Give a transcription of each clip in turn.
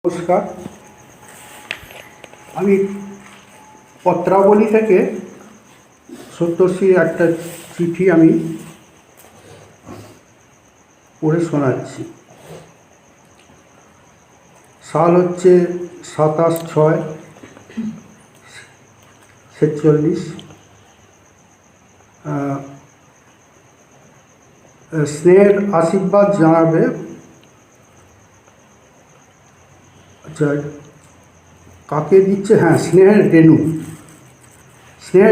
নমস্কার। আমি পত্রাবলী থেকে সত্যশ্রীর একটা চিঠি আমি পড়ে শোনাচ্ছি। সাল হচ্ছে 27/6/46। স্নেহের আশীর্বাদ জানাবে। আচ্ছা, কাকে দিচ্ছে? হ্যাঁ, স্নেহের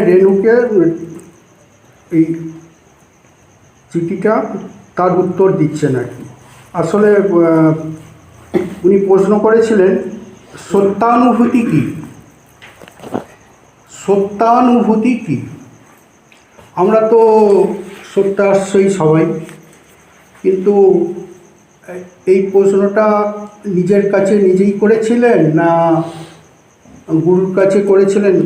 রেণুকে এই চিঠিটা তার উত্তর দিচ্ছে নাকি। আসলে উনি প্রশ্ন করেছিলেন সত্যানুভূতি কী। আমরা তো সত্যাশ্রয়ী সবাই, কিন্তু এই প্রশ্নটা নিজের কাছে নিজেই করেছিলেন না গুরুর কাছে করেছিলেন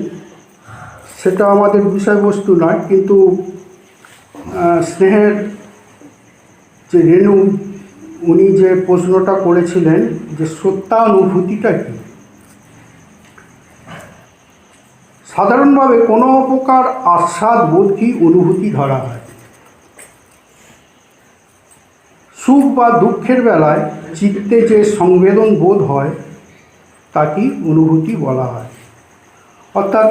সেটা আমাদের বিষয়বস্তু নয়। কিন্তু স্নেহের যে রেণু, উনি যে প্রশ্নটা করেছিলেন যে সত্যানুভূতিটা কী। সাধারণভাবে কোনো প্রকার আস্বাদ বোধই অনুভূতি ধরা হয়। সুখ বা দুঃখের বেলায় চিত্তে যে সংবেদন বোধ হয় তাকেই অনুভূতি বলা হয়। অর্থাৎ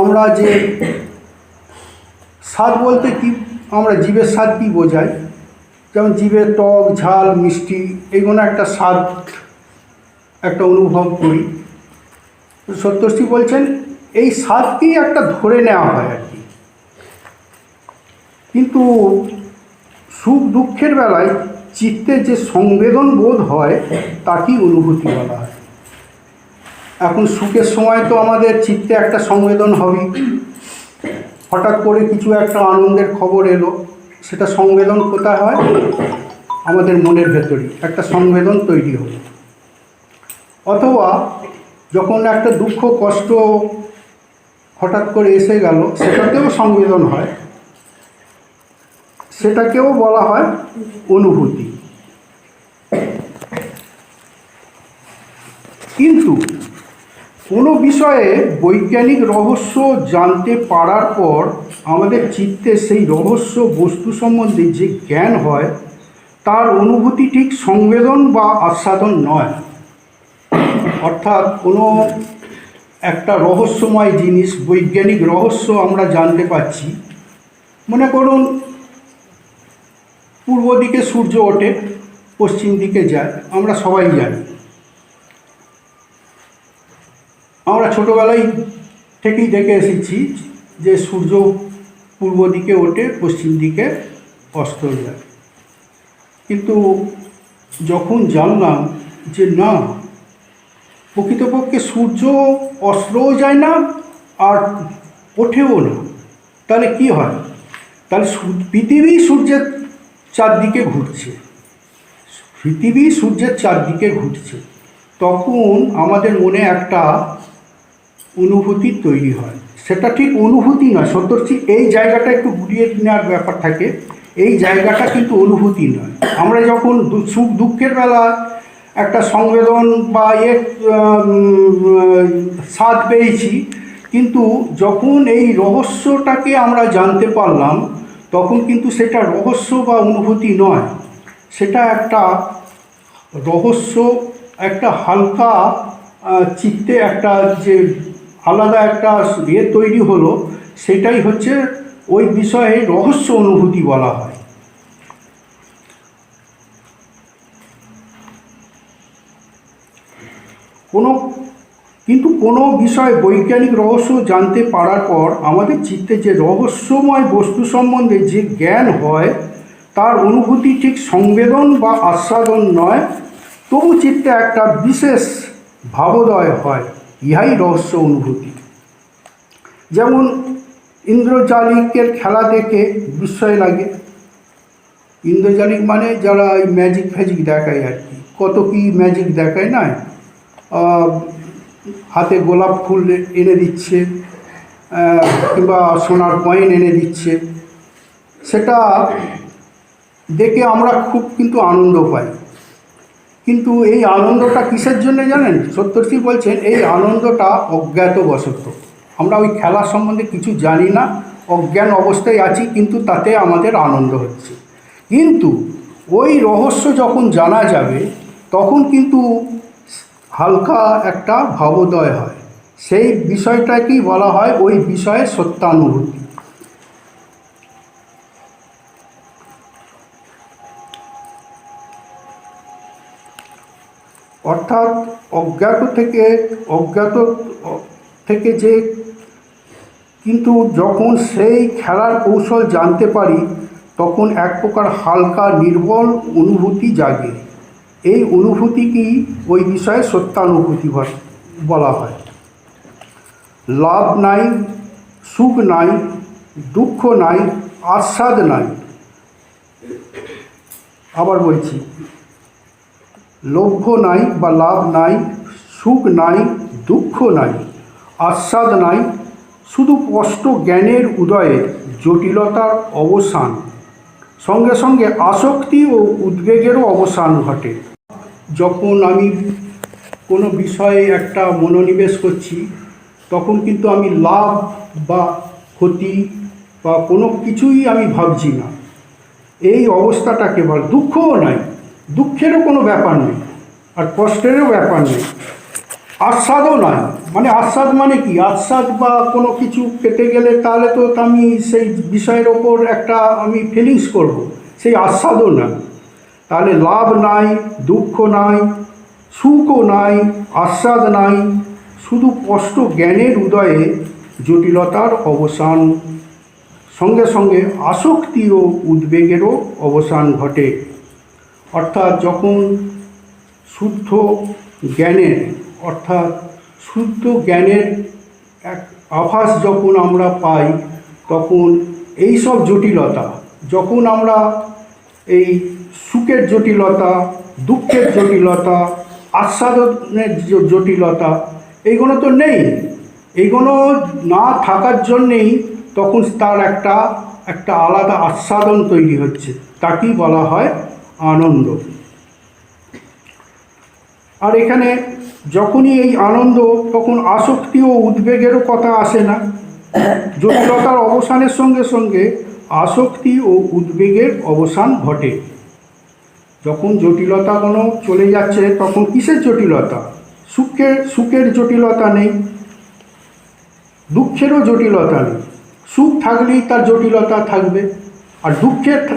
আমরা যে স্বাদ বলতে কি, আমরা জীবের স্বাদ কী বোঝাই, যেমন জীবের টক ঝাল মিষ্টি এইগুলো একটা স্বাদ, একটা অনুভব করি। সত্যশ্রী বলছেন এই স্বাদকেই একটা ধরে নেওয়া হয় আর কি। কিন্তু সুখ দুঃখের বেলায় চিত্তে যে সংবেদন বোধ হয় তাকেই অনুভূতি বলা হয়। এখন সুখের সময় তো আমাদের চিত্তে একটা সংবেদন হবেই। হঠাৎ করে কিছু একটা আনন্দের খবর এলো, সেটা সংবেদন কোথায় হয়? আমাদের মনের ভেতরই একটা সংবেদন তৈরি হলো। অথবা যখন একটা দুঃখ কষ্ট হঠাৎ করে এসে গেল, সেটাতেও সংবেদন হয়, সেটাকেও বলা হয় অনুভূতি। কিন্তু কোনো বিষয়ে বৈজ্ঞানিক রহস্য জানতে পারার পর আমাদের চিত্তে সেই রহস্য বস্তু সম্বন্ধে যে জ্ঞান হয় তার অনুভূতি ঠিক সংবেদন বা আস্বাদন নয়। অর্থাৎ কোনো একটা রহস্যময় জিনিস, বৈজ্ঞানিক রহস্য আমরা জানতে পারছি। মনে করুন পূর্ব দিকে সূর্য ওঠে, পশ্চিম দিকে যায়, আমরা সবাই জানি। আমরা ছোটোবেলায় থেকেই দেখে এসেছি যে সূর্য পূর্ব দিকে ওঠে, পশ্চিম দিকে অস্ত যায়। কিন্তু যখন জানলাম যে না, প্রকৃতপক্ষে সূর্য অস্তও যায় না আর ওঠেও না, তাহলে কি হয়? তাহলে পৃথিবী সূর্যের চারদিকে ঘুরছে। তখন আমাদের মনে একটা অনুভূতি তৈরি হয়। সেটা ঠিক অনুভূতি নয়। সত্যি এই জায়গাটা একটু ঘুরিয়ে নেওয়ার ব্যাপার থাকে। এই জায়গাটা কিন্তু অনুভূতি নয়। আমরা যখন সুখ দুঃখের বেলা একটা সংবেদন বা স্বাদ পেয়েছি, কিন্তু যখন এই রহস্যটাকে আমরা জানতে পারলাম তখন কিন্তু সেটা রহস্য বা অনুভূতি নয়, সেটা একটা রহস্য, একটা হালকা চিত্তে একটা যে আলাদা একটা তৈরি হলো, সেটাই হচ্ছে ওই বিষয়ে রহস্য অনুভূতি বলা হয়। কিন্তু কোনো বিষয়ে বৈজ্ঞানিক রহস্য জানতে পারার পর আমাদের চিত্তে যে রহস্যময় বস্তু সম্বন্ধে যে জ্ঞান হয় তার অনুভূতি ঠিক সংবেদন বা আস্বাদন নয়, তবু চিত্তে একটা বিশেষ ভাবোদয় হয়, ইহাই রহস্য অনুভূতি। যেমন ইন্দ্রজালিকের খেলা দেখে বিস্ময় লাগে। ইন্দ্রজালিক মানে যারা এই ম্যাজিক ফ্যাজিক দেখায় আর কি, কত কি ম্যাজিক দেখায় না, হাতে গোলাপ ফুল এনে দিচ্ছে কিংবা সোনার কয়েন এনে দিচ্ছে, সেটা দেখে আমরা খুব কিন্তু আনন্দ পাই। কিন্তু এই আনন্দটা কিসের জন্য জানেন? সত্যশ্রী বলছেন এই আনন্দটা অজ্ঞাতবশত। আমরা ওই খেলা সম্বন্ধে কিছু জানি না, অজ্ঞান অবস্থায় আছি, কিন্তু তাতে আমাদের আনন্দ হচ্ছে। কিন্তু ওই রহস্য যখন জানা যাবে তখন কিন্তু হালকা একটা ভাবোদয় হয়। সেই বিষয়টাকেই বলা হয় ওই বিষয়ে সত্যানুভূতি। অর্থাৎ অজ্ঞাত থেকে যে, কিন্তু যখন সেই খেলার কৌশল জানতে পারি তখন এক প্রকার হালকা নির্বল অনুভূতি জাগে। এই অনুভূতিকেই ওই বিষয়ে সত্যানুভূতি বলা হয়। লাভ নাই, সুখ নাই, দুঃখ নাই, আস্বাদ নাই। আবার বলছি, লভ্য নাই বা লাভ নাই, সুখ নাই, দুঃখ নাই, আস্বাদ নাই, শুধু স্পষ্ট জ্ঞানের উদয়ের জটিলতার অবসান, সঙ্গে সঙ্গে আসক্তি ও উদ্বেগেরও অবসান ঘটে। যখন আমি কোনো বিষয়ে একটা মনোনিবেশ করছি তখন কিন্তু আমি লাভ বা ক্ষতি বা কোনো কিছুই আমি ভাবছি না। এই অবস্থাটাকে বল। দুঃখও নাই, দুঃখেরও কোনো ব্যাপার নেই, আর কষ্টেরও ব্যাপার নেই। আস্বাদও নয়, মানে আস্বাদ মানে কি? আস্বাদ বা কোনো কিছু পেতে গেলে তাহলে তো আমি সেই বিষয়ের ওপর একটা আমি ফিলিংস করব, সেই আস্বাদও নাই। তাহলে লাভ নাই, দুঃখ নাই, সুখও নাই, আস্বাদ নাই, শুধু স্পষ্ট জ্ঞানের উদয়ে জটিলতার অবসান, সঙ্গে সঙ্গে আসক্তি ও উদ্বেগেরও অবসান ঘটে। অর্থাৎ যখন শুদ্ধ জ্ঞানের শুদ্ধ জ্ঞানের এক আভাস যখন আমরা পাই তখন এই সব জটিলতা, যখন আমরা এই সুখের জটিলতা, দুঃখের জটিলতা, আস্বাদনের জটিলতা, এইগুলো তো নেই। এইগুলো না থাকার জন্যেই তখন তার একটা আলাদা আস্বাদন তৈরি হচ্ছে, তাকেই বলা হয় আনন্দ। আর এখানে যখনই এই আনন্দ, তখন আসক্তি ও উদ্বেগেরও কথা আসে না। জটিলতার অবসানের সঙ্গে সঙ্গে আসক্তি ও উদ্বেগের অবসান ঘটে। যখন জটিলতাগুলো চলে যাচ্ছে তখন কিসের জটিলতা? সুখের জটিলতা নেই, দুঃখেরও জটিলতা নেই। সুখ থাকলেই তার জটিলতা থাকবে, আর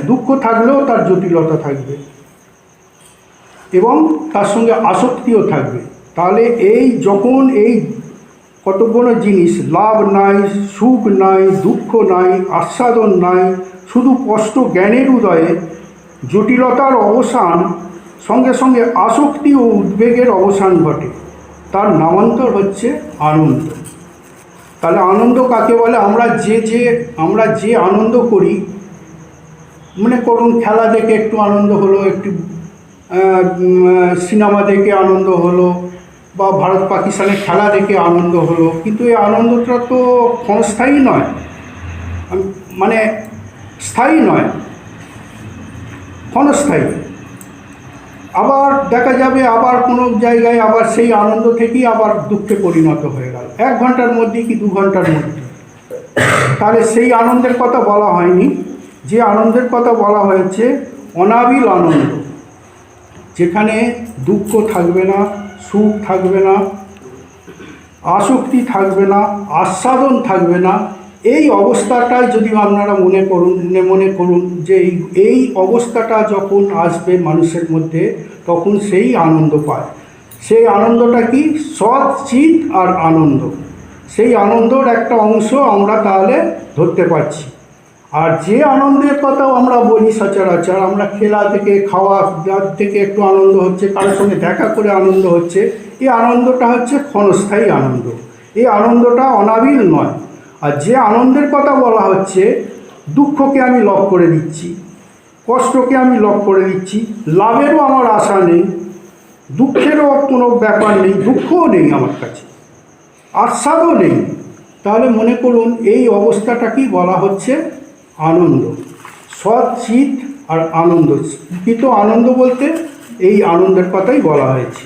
দুঃখ থাকলেও তার জটিলতা থাকবে, এবং তার সঙ্গে আসক্তিও থাকবে। তাহলে যখন এই কতগুলো জিনিস, লাভ নাই, সুখ নাই, দুঃখ নাই, আস্বাদন নাই, শুধু স্পষ্ট জ্ঞানের উদয়ে জটিলতার অবসান, সঙ্গে সঙ্গে আসক্তি ও উদ্বেগের অবসান ঘটে, তার নামান্তর হচ্ছে আনন্দ। তাহলে আনন্দ কাকে বলে? আমরা যে আনন্দ করি, মনে করুন খেলা দেখে একটু আনন্দ হলো, একটু সিনেমা দেখে আনন্দ হলো, বা ভারত পাকিস্তানের খেলা দেখে আনন্দ হলো, কিন্তু এই আনন্দটা তো ক্ষণস্থায়ী নয়, মানে স্থায়ী নয়, ক্ষণস্থায়ী। আবার দেখা যাবে আবার কোনো জায়গায় আবার সেই আনন্দ থেকেই আবার দুঃখে পরিণত হয়ে গেল, 1 ঘন্টার মধ্যে কি 2 ঘন্টার মধ্যে। তাহলে সেই আনন্দের কথা বলা হয়নি। যে আনন্দের কথা বলা হয়েছে অনাবিল আনন্দ, যেখানে দুঃখ থাকবে না, সুখ থাকবে না, আসক্তি থাকবে না, আস্বাদন থাকবে না। এই অবস্থাটাই যদি আপনারা মনে করুন যে এই অবস্থাটা যখন আসবে মানুষের মধ্যে, তখন সেই আনন্দ পায়। সেই আনন্দটা কি? সৎ চিৎ আর আনন্দ। সেই আনন্দর একটা অংশ আমরা তাহলে ধরতে পারছি। আর যে আনন্দের কথাও আমরা বলি সচরাচর, আমরা খেলা থেকে, খাওয়া থেকে একটু আনন্দ হচ্ছে, কারোর সঙ্গে দেখা করে আনন্দ হচ্ছে, এই আনন্দটা হচ্ছে ক্ষণস্থায়ী আনন্দ। এই আনন্দটা অনাবিল নয়। আর যে আনন্দের কথা বলা হচ্ছে, দুঃখকে আমি লভ করে দিচ্ছি, কষ্টকে আমি লভ করে দিচ্ছি, লাভেরও আমার আশা নেই, দুঃখেরও কোনো ব্যাপার নেই, দুঃখও নেই আমার কাছে, আস্বাদও নেই। তাহলে মনে করুন এই অবস্থাটাকেই বলা হচ্ছে আনন্দ। সৎ চিৎ আর আনন্দ। কিন্তু আনন্দ বলতে এই আনন্দের কথাই বলা হয়েছে।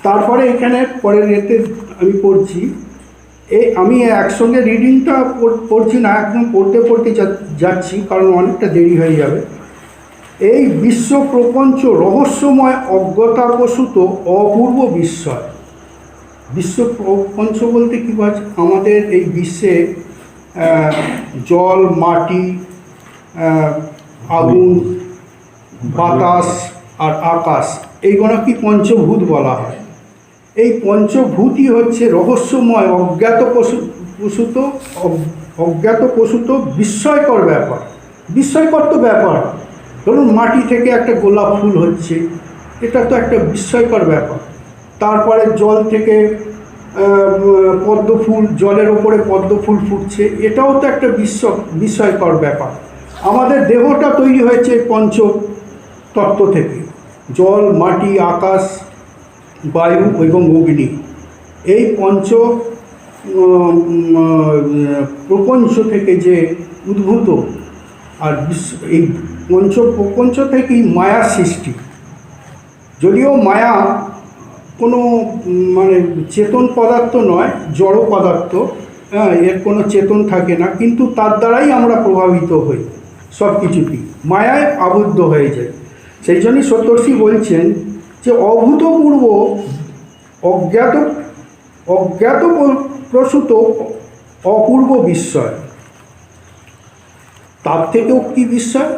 তারপরে এখানে পরের এতে আমি পড়ছি, আমি একসঙ্গে রিডিংটা পড়ছি না, একদম পড়তে পড়তে যাচ্ছি কারণ অনেকটা দেরি হয়ে যাবে। এই বিশ্ব প্রপঞ্চ রহস্যময় অজ্ঞতাপ্রসূত অপূর্ব বিস্ময়। বিশ্ব প্রপঞ্চ বলতে কী বোঝাচ্ছে? আমাদের এই বিশ্বে জল, মাটি, আগুন, বাতাস আর আকাশ, এইগুলো কি পঞ্চভূত বলা হয়। এই পঞ্চভূতই হচ্ছে রহস্যময় অজ্ঞাতপ্রসূত বিস্ময়কর ব্যাপার। বিস্ময়কর তো ব্যাপার, ধরুন মাটি থেকে একটা গোলাপ ফুল হচ্ছে, এটা তো একটা বিস্ময়কর ব্যাপার। তারপরে জল থেকে পদ্ম ফুল, জলের ওপরে পদ্ম ফুল ফুটছে, এটাও তো একটা বিস্ময়কর ব্যাপার। আমাদের দেহটা তৈরি হয়েছে পঞ্চ তত্ত্ব থেকে, জল, মাটি, আকাশ, বায়ু এবং অগ্নি। এই পঞ্চ প্রপঞ্চ থেকে যে উদ্ভূত, আর এই পঞ্চ থেকেই মায়া সৃষ্টি। যদিও মায়া কোনো মানে চেতন পদার্থ নয়, জড় পদার্থ, হ্যাঁ, এর কোনো চেতন থাকে না, কিন্তু তার দ্বারাই আমরা প্রভাবিত হই, সব কিছুতেই মায়ায় আবদ্ধ হয়ে যায়। সেই জন্যই সপ্তর্ষি বলছেন যে অভূতপূর্ব অজ্ঞাতপ্রসূত অপূর্ব বিস্ময়। তার থেকেও কি বিস্ময়?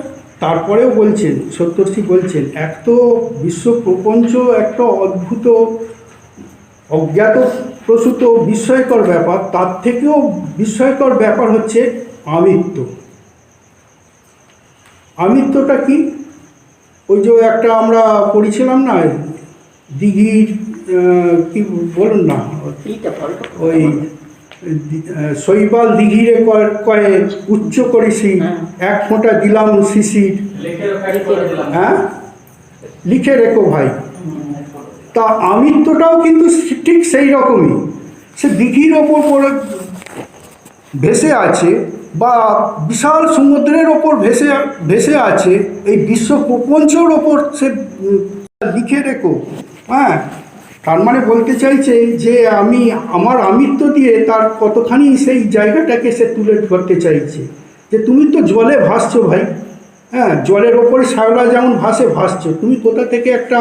তারপরেও বলছেন, সপ্তর্ষি বলছেন, এক তো বিশ্ব প্রপঞ্চ একটা অদ্ভুত অজ্ঞাতপ্রসূত বিস্ময়কর ব্যাপার, তার থেকেও বিস্ময়কর ব্যাপার হচ্ছে আমিত্ব। আমিত্বটা কি? ওই যে একটা আমরা পড়েছিলাম না, দিঘির কি বলুন না, ওই শৈবাল দিঘিরে কয়ে উচ্চ করেছি, এক ফোঁটা দিলাম শিশির, হ্যাঁ, লিখে রেখো ভাই। তা আমিত্বটাও কিন্তু ঠিক সেই রকমই, সে দিঘির ওপর পড়ে ভেসে আছে বা বিশাল সমুদ্রের ওপর ভেসে আছে, এই বিশ্ব প্রপঞ্চর ওপর সে লিখে রেখো। হ্যাঁ, তার মানে বলতে চাইছে যে আমার আমিত্ব দিয়ে তার কতখানি সেই জায়গাটাকে সে তুলে ধরতে চাইছে, যে তুমি তো জলে ভাসছো ভাই, হ্যাঁ, জলের ওপরে শ্যাওলা যেমন ভাসছো, তুমি কোথা থেকে একটা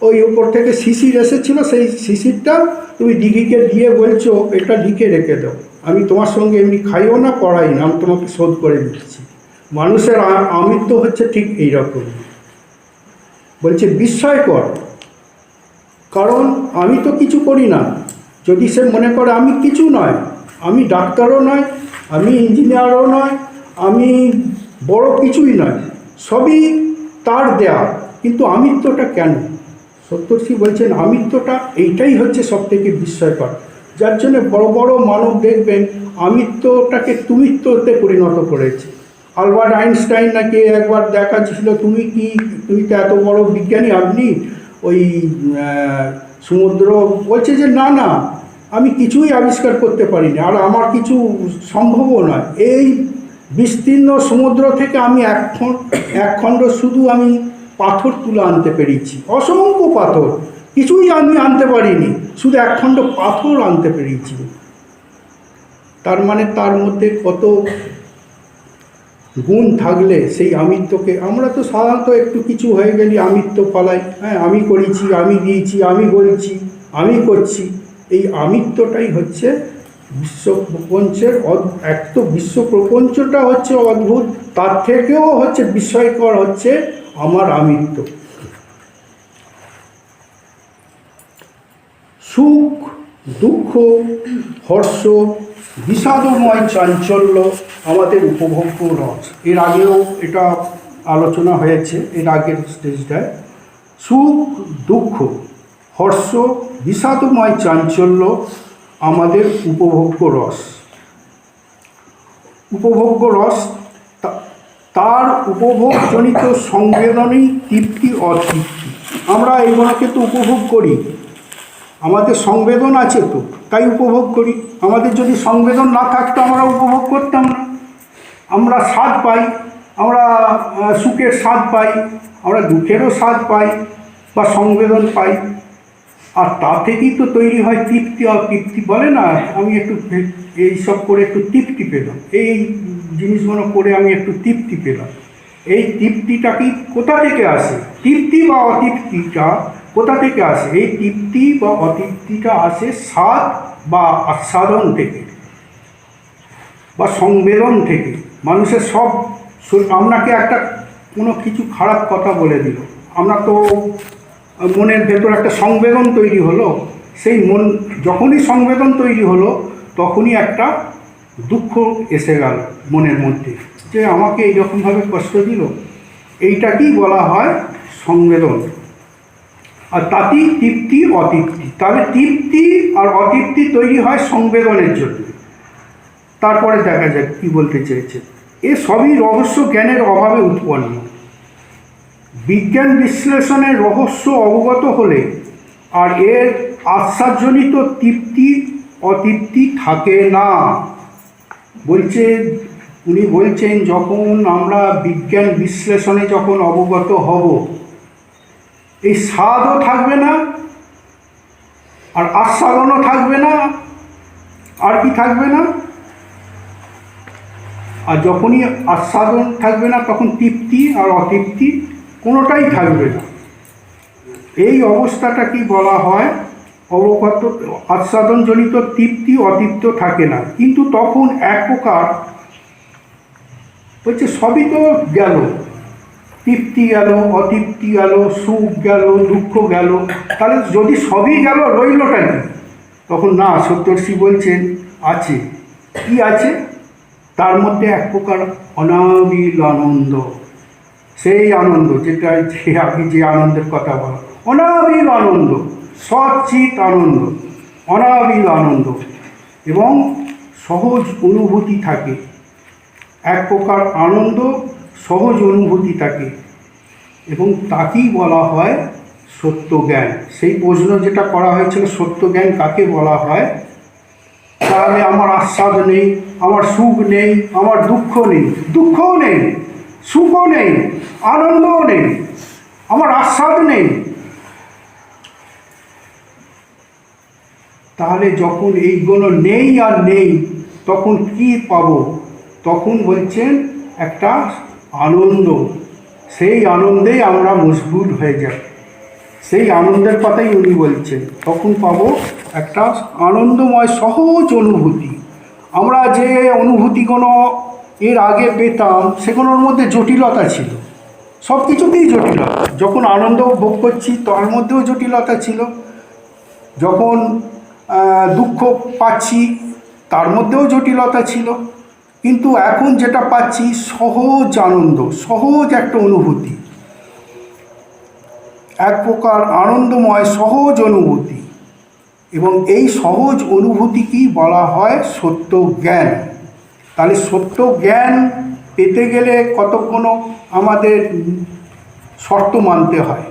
ওই ওপর থেকে শিশির এসেছিল, সেই শিশিরটা তুমি দিঘিকে দিয়ে বলছো এটা লিখে রেখে দাও, আমি তোমার সঙ্গে এমনি খাইও না, পড়াই না, আমি তোমাকে শোধ করে দিচ্ছি। মানুষের আমিত্ব হচ্ছে ঠিক এইরকম। বলছে বিস্ময়কর, কারণ আমি তো কিছু করি না। যদি সে মনে করে আমি কিছু নয়, আমি ডাক্তারও নয়, আমি ইঞ্জিনিয়ারও নয়, আমি বড় কিছুই নয়, সবই তার দেয়া, কিন্তু আমিত্বটা কেন? সপ্তর্ষি বলছেন আমিত্বটা এইটাই হচ্ছে সবথেকে বিস্ময়কর, যার জন্য বড় বড় মানব দেখবেন আমিত্বটাকে তুমিত্বতে পরিণত করেছে। আলবার্ট আইনস্টাইন নাকি একবার দেখাচ্ছিল, তুমি তো এত বড় বিজ্ঞানী, আপনি ওই সমুদ্র, বলছে যে না না, আমি কিছুই আবিষ্কার করতে পারিনি, আর আমার কিছু সম্ভবও নয়। এই বিস্তীর্ণ সমুদ্র থেকে আমি এক খণ্ড শুধু আমি পাথর তুলে আনতে পেরেছি, অসংখ্য পাথর, কিছুই আমি আনতে পারিনি, শুধু এক খণ্ড পাথর আনতে পেরেছি। তার মানে তার মধ্যে কত গুণ থাকলে সেই আমিত্বকে, আমরা তো সাধারণত একটু কিছু হয়ে গেলে আমিত্ব ফলাই, হ্যাঁ, আমি করেছি, আমি দিয়েছি, আমি বলছি, আমি করছি। এই আমিত্বটাই হচ্ছে বিশ্ব প্রপঞ্চের এক তো বিশ্ব প্রপঞ্চটা হচ্ছে অদ্ভুত, তার থেকেও হচ্ছে বিস্ময়কর হচ্ছে আমার আমিত্ব। সুখ, দুঃখ, হর্ষ, বিষাদময় চাঞ্চল্য আমাদের উপভোগ্য রস। এর আগেও এটা আলোচনা হয়েছে, এর আগের স্টেজটায়। সুখ, দুঃখ, হর্ষ, বিষাদময় চাঞ্চল্য আমাদের উপভোগ্য রস। উপভোগ্য রস, তার উপভোগজনিত সংবেদনই তৃপ্তি অতৃপ্তি। আমরা এইগুলোকে তো উপভোগ করি, আমাদের সংবেদন আছে তো, তাই উপভোগ করি। আমাদের যদি সংবেদন না থাকতো আমরা উপভোগ করতাম না। আমরা স্বাদ পাই, আমরা সুখের স্বাদ পাই, আমরা দুঃখেরও স্বাদ পাই বা সংবেদন পাই। আর তা থেকেই তো তৈরি হয় তৃপ্তি। আর তৃপ্তি বলে না, আমি একটু এইসব করে একটু তৃপ্তি পেলাম, এই জিনিসগুলো করে আমি একটু তৃপ্তি পেলাম। এই তৃপ্তিটা কি কোথা থেকে আসে? তৃপ্তি বা অতৃপ্তিটা কোথা থেকে আসে? এই তৃপ্তি বা অতৃপ্তিটা আসে স্বাদ বা আস্বাদন থেকে বা সংবেদন থেকে। মানুষের সব, আপনাকে একটা কোনো কিছু খারাপ কথা বলে দিল, আমরা তো মনের ভেতর একটা সংবেদন তৈরি হলো। সেই মন যখনই সংবেদন তৈরি হলো তখনই একটা দুঃখ এসে গেল মনের মধ্যে, যে আমাকে এইরকমভাবে কষ্ট দিল। এইটাকেই বলা হয় সংবেদন। আর তাতেই তৃপ্তি অতৃপ্তি। তাহলে তৃপ্তি আর অতৃপ্তি তৈরি হয় সংবেদনের জন্য। তারপরে দেখা যাক কী বলতে চেয়েছে। এ সবই রহস্য জ্ঞানের অভাবে উৎপন্ন। বিজ্ঞান বিশ্লেষণের রহস্য অবগত হলে আর এর আশ্বাসজনিত তৃপ্তি অতৃপ্তি থাকে না। উনি বলছেন যখন আমরা বিজ্ঞান বিশ্লেষণে যখন অবগত হব, এই স্বাদও থাকবে না, আর আস্বাদনও থাকবে না, আর কি থাকবে না? আর যখনই আস্বাদন থাকবে না তখন তৃপ্তি আর অতৃপ্তি কোনোটাই থাকবে না। এই অবস্থাটা কি বলা হয়? অবগত আস্বাদনজনিত তৃপ্তি অতৃপ্ত থাকে না। কিন্তু তখন এক প্রকার হচ্ছে সবই তো গেল, তৃপ্তি গেল, অতৃপ্তি গেল, সুখ গেল, দুঃখ গেল। তাহলে যদি সবই গেল রইলটা কি? তখন না, সপ্তর্ষি বলছেন আছে। কি আছে? তার মধ্যে এক প্রকার অনাবিল আনন্দ। সেই আনন্দ যেটা আপনি যে আনন্দের কথা বলা, অনাবিল আনন্দ, সচ্চিত আনন্দ, অনাবিল আনন্দ এবং সহজ অনুভূতি থাকে। এক প্রকার আনন্দ, সহজ অনুভূতি থাকে এবং তাকেই বলা হয় সত্য জ্ঞান। সেই প্রশ্ন যেটা করা হয়েছিল, সত্য জ্ঞান কাকে বলা হয়? তাহলে আমার আস্বাদ নেই, আমার সুখ নেই, আমার দুঃখ নেই, দুঃখও নেই, সুখও নেই, আনন্দও নেই, আমার আস্বাদ নেই। তাহলে যখন এইগুলো নেই আর নেই তখন কি পাবো? তখন বলছেন একটা আনন্দ। সেই আনন্দেই আমরা মশগুল হয়ে যাই। সেই আনন্দের কথাই উনি বলছেন। তখন পাবো একটা আনন্দময় সহজ অনুভূতি। আমরা যে অনুভূতিগুলো এর আগে পেতাম সেগুলোর মধ্যে জটিলতা ছিল, সব কিছুতেই জটিলতা। যখন আনন্দ ভোগ করছি তার মধ্যেও জটিলতা ছিল, যখন দুঃখ পাচ্ছি তার মধ্যেও জটিলতা ছিল। কিন্তু এখন যেটা পাচ্ছি সহজ আনন্দ, সহজ একটা অনুভূতি, এক প্রকার আনন্দময় সহজ অনুভূতি। এবং এই সহজ অনুভূতিকেই বলা হয় সত্য জ্ঞান। তাহলে সত্য জ্ঞান পেতে গেলে কতক্ষণ আমাদের শর্ত মানতে হয়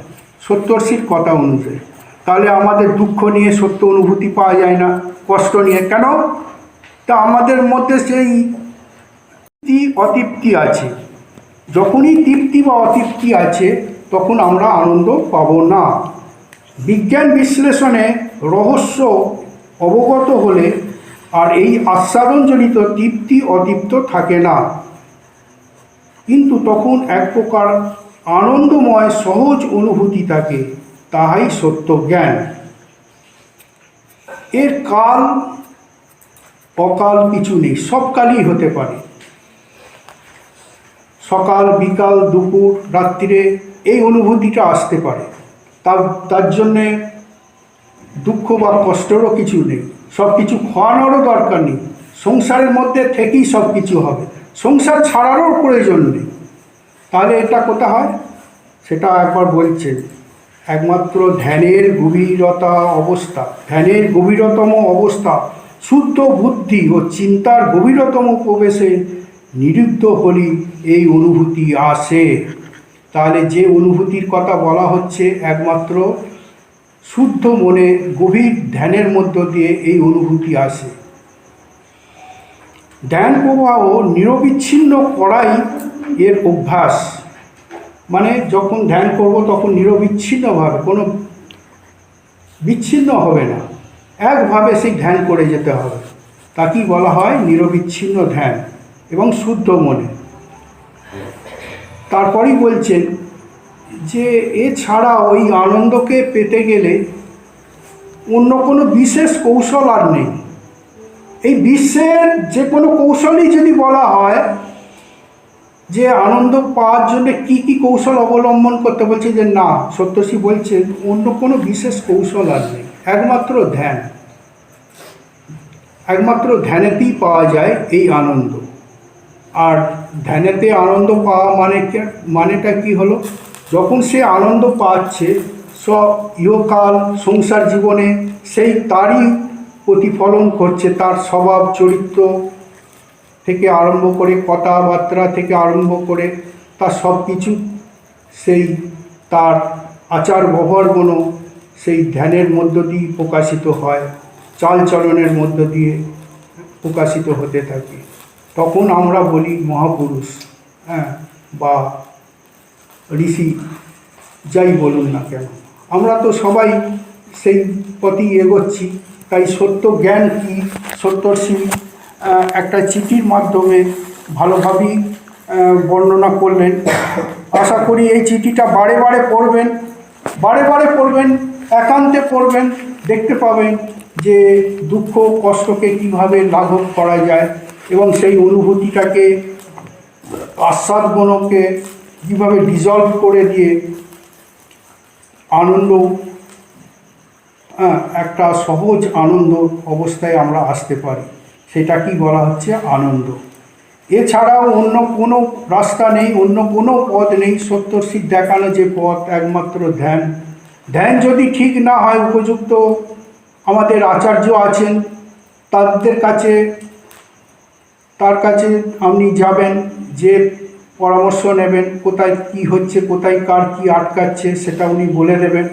সপ্তর্ষির কথা অনুযায়ী। তাহলে আমাদের দুঃখ নিয়ে সত্য অনুভূতি পাওয়া যায় না, কষ্ট নিয়ে। কেন? তা আমাদের মধ্যে সেই তৃপ্তি অতৃপ্তি আছে। যখনই তৃপ্তি বা অতৃপ্তি আছে তখন আমরা আনন্দ পাবো না। বিজ্ঞান বিশ্লেষণে রহস্য অবগত হলে আর এই আস্বাদনজনিত তৃপ্তি অতৃপ্ত থাকে না, কিন্তু তখন এক প্রকার আনন্দময় সহজ অনুভূতি থাকে। তাহাই সত্য জ্ঞান। এর কাল অকাল কিছু নেই, সব কালই হতে পারে। সকাল, বিকাল, দুপুর, রাত্রিরে এই অনুভূতিটা আসতে পারে। তার জন্যে দুঃখ বা কষ্টেরও কিছু নেই। সব কিছু খাওয়ানোরও দরকার নেই। সংসারের মধ্যে থেকেই সব কিছু হবে, সংসার ছাড়ারও প্রয়োজন নেই। তাহলে এটা কোথা হয়? সেটা একবার বলছেন, একমাত্র ধ্যানের গভীরতা অবস্থা, ধ্যানের গভীরতম অবস্থা, শুদ্ধ বুদ্ধি ও চিন্তার গভীরতম প্রবেশে নিরুদ্ধ হলেই এই অনুভূতি আসে। তাহলে যে অনুভূতির কথা বলা হচ্ছে, একমাত্র শুদ্ধ মনে গভীর ধ্যানের মধ্য দিয়ে এই অনুভূতি আসে। ধ্যান প্রবাহ নিরবিচ্ছিন্ন করাই এর অভ্যাস, মানে যখন ধ্যান করব তখন নিরবিচ্ছিন্নভাবে, কোনো বিচ্ছিন্ন হবে না, একভাবে সেই ধ্যান করে যেতে হবে। তাকেই বলা হয় নিরবিচ্ছিন্ন ধ্যান এবং শুদ্ধ মনে। তারপরেই বলছেন যে এছাড়া ওই আনন্দকে পেতে গেলে অন্য কোনো বিশেষ কৌশল আর নেই। এই বিশ্বের যে কোনো কৌশলই যদি বলা হয় যে আনন্দ পাওয়ার জন্য কি কি কৌশল অবলম্বন করতে, বলছে যে না, সত্যশ্রী বলছেন অন্য কোনো বিশেষ কৌশল আর নেই, একমাত্র ধ্যান। একমাত্র ধ্যানেতেই পাওয়া যায় এই আনন্দ। আর ধ্যানেতে আনন্দ পাওয়া মানেটা কি হলো, যখন সে আনন্দ পাচ্ছে সব ইহকাল সংসার জীবনে সেই তারই প্রতিফলন করছে, তার স্বভাব চরিত্র থেকে আরম্ভ করে, কথাবার্তা থেকে আরম্ভ করে তার সব কিছু, সেই তার আচার ব্যবহারগুলো সেই ধ্যানের মধ্য দিয়ে প্রকাশিত হয়, চালচলনের মধ্য দিয়ে প্রকাশিত হতে থাকে। তখন আমরা বলি মহাপুরুষ, বা ঋষি, যাই বলুন না কেন, আমরা তো সবাই সেই পথেই এগোচ্ছি। তাই সত্য জ্ঞান কি সত্যশ্রী একটা চিঠির মাধ্যমে ভালোভাবেই বর্ণনা করলেন। আশা করি এই চিঠিটা বারে বারে পড়বেন, বারে বারে পড়বেন, একান্তে পড়বেন, দেখতে পাবেন যে দুঃখ কষ্টকে কীভাবে লাঘব করা যায় এবং সেই অনুভূতিটাকে, আস্বাদগুলোকে কীভাবে ডিজলভ করে দিয়ে আনন্দ, একটা সহজ আনন্দ অবস্থায় আমরা আসতে পারি। সেটাকেই বলা হচ্ছে আনন্দ। এছাড়াও অন্য কোনো রাস্তা নেই, অন্য কোনো পথ নেই। সত্যশ্রীর দেখানো যে পথ, একমাত্র ধ্যান। ধ্যান যদি ঠিক না হয়, উপযুক্ত আমাদের আচার্য আছেন, তার কাছে আপনি যাবেন, যে পরামর্শ নেবেন, কোথায় কি হচ্ছে, কোথায় কার কি আটকাচ্ছে সেটা উনি বলে দেবেন।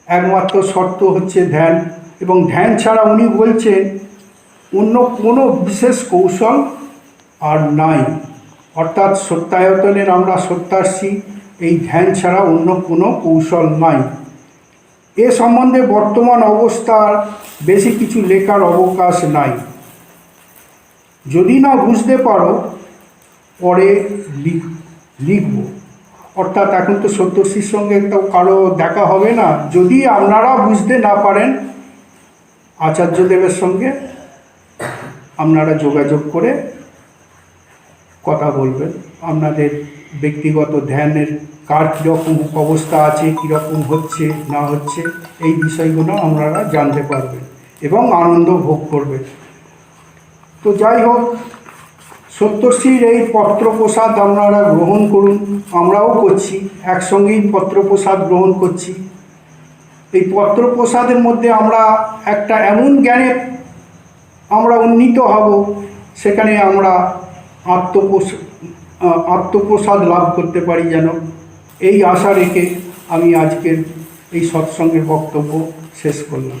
একমাত্র শর্ত হচ্ছে ধ্যান, এবং ধ্যান ছাড়া উনি বলছেন অন্য কোনো বিশেষ কৌশল আর নাই। অর্থাৎ সত্যায়তনের আমরা সত্যার্থী, এই ধ্যান ছাড়া অন্য কোনো কৌশল নাই। এ সম্বন্ধে বর্তমান অবস্থার বেশি কিছু লেখার অবকাশ নাই। যদি না বুঝতে পারো পরে লিখব। অর্থাৎ এখন তো সত্যশ্রীর সঙ্গে তো কারো দেখা হবে না, যদি আপনারা বুঝতে না পারেন আচার্যদেবের সঙ্গে আপনারা যোগাযোগ করে কথা বলবেন। আপনাদের ব্যক্তিগত ধ্যানের কার কীরকম অবস্থা আছে, কীরকম হচ্ছে না হচ্ছে, এই বিষয়গুলো আপনারা জানতে পারবেন এবং আনন্দ ভোগ করবেন। তো যাই হোক, সত্যশ্রীর এই পত্রপ্রসাদ আপনারা গ্রহণ করুন, আমরাও করছি, একসঙ্গেই পত্রপ্রসাদ গ্রহণ করছি। এই পত্রপ্রসাদের মধ্যে আমরা একটা এমন জ্ঞানে আমরা উন্নীত হব, সেখানে আমরা আত্মপ্রসাদ লাভ করতে পারি যেন, এই আশা রেখে আমি আজকের এই সৎসঙ্গের বক্তব্য শেষ করলাম।